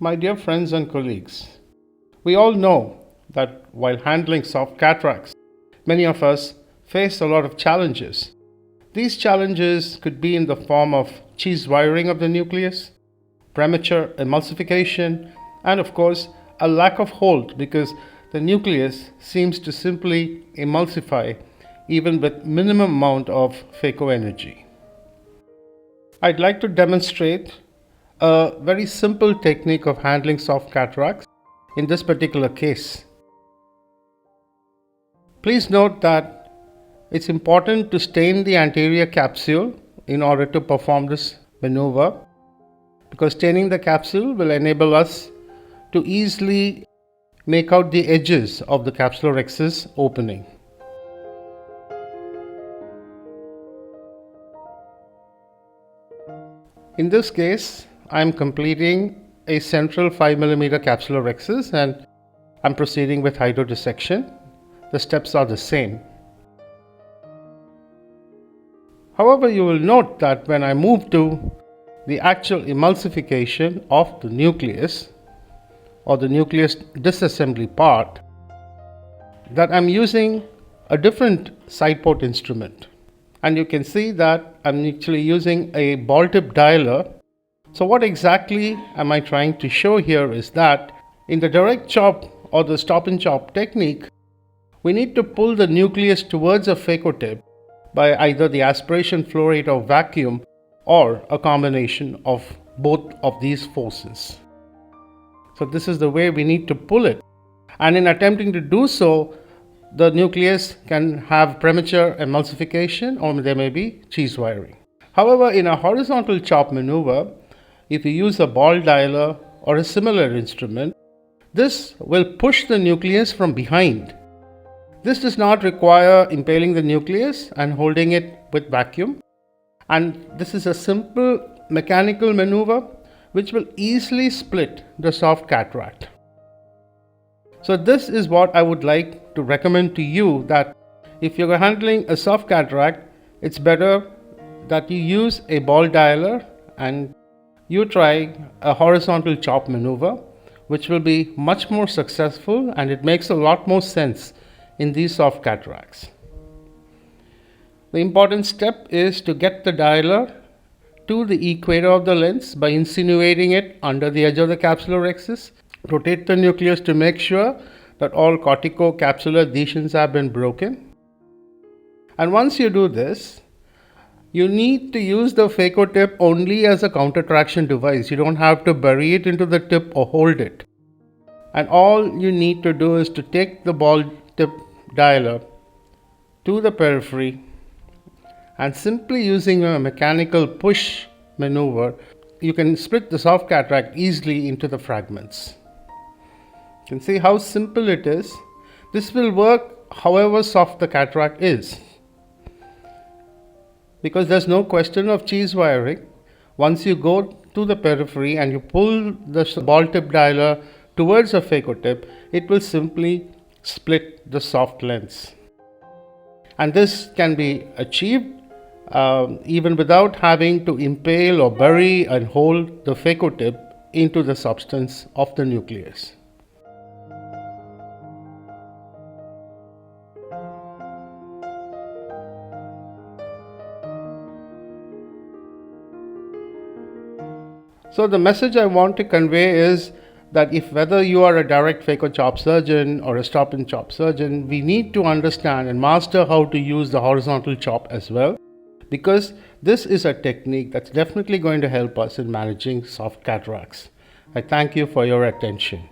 My dear friends and colleagues, we all know that while handling soft cataracts, many of us face a lot of challenges. These challenges could be in the form of cheese wiring of the nucleus, premature emulsification, and of course, a lack of hold because the nucleus seems to simply emulsify even with minimum amount of phaco energy. I'd like to demonstrate a very simple technique of handling soft cataracts in this particular case. Please note that it's important to stain the anterior capsule in order to perform this maneuver, because staining the capsule will enable us to easily make out the edges of the capsulorhexis opening. In this case, I am completing a central 5 mm capsulorhexis and I'm proceeding with hydrodissection. The steps are the same. However, you will note that when I move to the actual emulsification of the nucleus or the nucleus disassembly part, that I'm using a different side port instrument. And you can see that I'm actually using a ball tip dialer. So what exactly am I trying to show here is that in the direct chop or the stop and chop technique, we need to pull the nucleus towards a phaco tip by either the aspiration flow rate or vacuum or a combination of both of these forces. So this is the way we need to pull it. And in attempting to do so, the nucleus can have premature emulsification or there may be cheese wiring. However, in a horizontal chop maneuver, if you use a ball dialer or a similar instrument, this will push the nucleus from behind. This does not require impaling the nucleus and holding it with vacuum. And this is a simple mechanical maneuver which will easily split the soft cataract. So this is what I would like to recommend to you, that if you're handling a soft cataract, it's better that you use a ball dialer and you try a horizontal chop maneuver, which will be much more successful and it makes a lot more sense in these soft cataracts. The important step is to get the dialer to the equator of the lens by insinuating it under the edge of the capsulorhexis. Rotate the nucleus to make sure that all corticocapsular adhesions have been broken. And once you do this, you need to use the phaco tip only as a counter traction device. You don't have to bury it into the tip or hold it. And all you need to do is to take the ball tip dialer to the periphery and simply using a mechanical push maneuver, you can split the soft cataract easily into the fragments. You can see how simple it is. This will work however soft the cataract is, because there's no question of cheese wiring. Once you go to the periphery and you pull the ball tip dialer towards a phaco tip, it will simply split the soft lens. And this can be achieved even without having to impale or bury and hold the phaco tip into the substance of the nucleus. So the message I want to convey is that if whether you are a direct phaco chop surgeon or a stop and chop surgeon, we need to understand and master how to use the horizontal chop as well, because this is a technique that's definitely going to help us in managing soft cataracts. I thank you for your attention.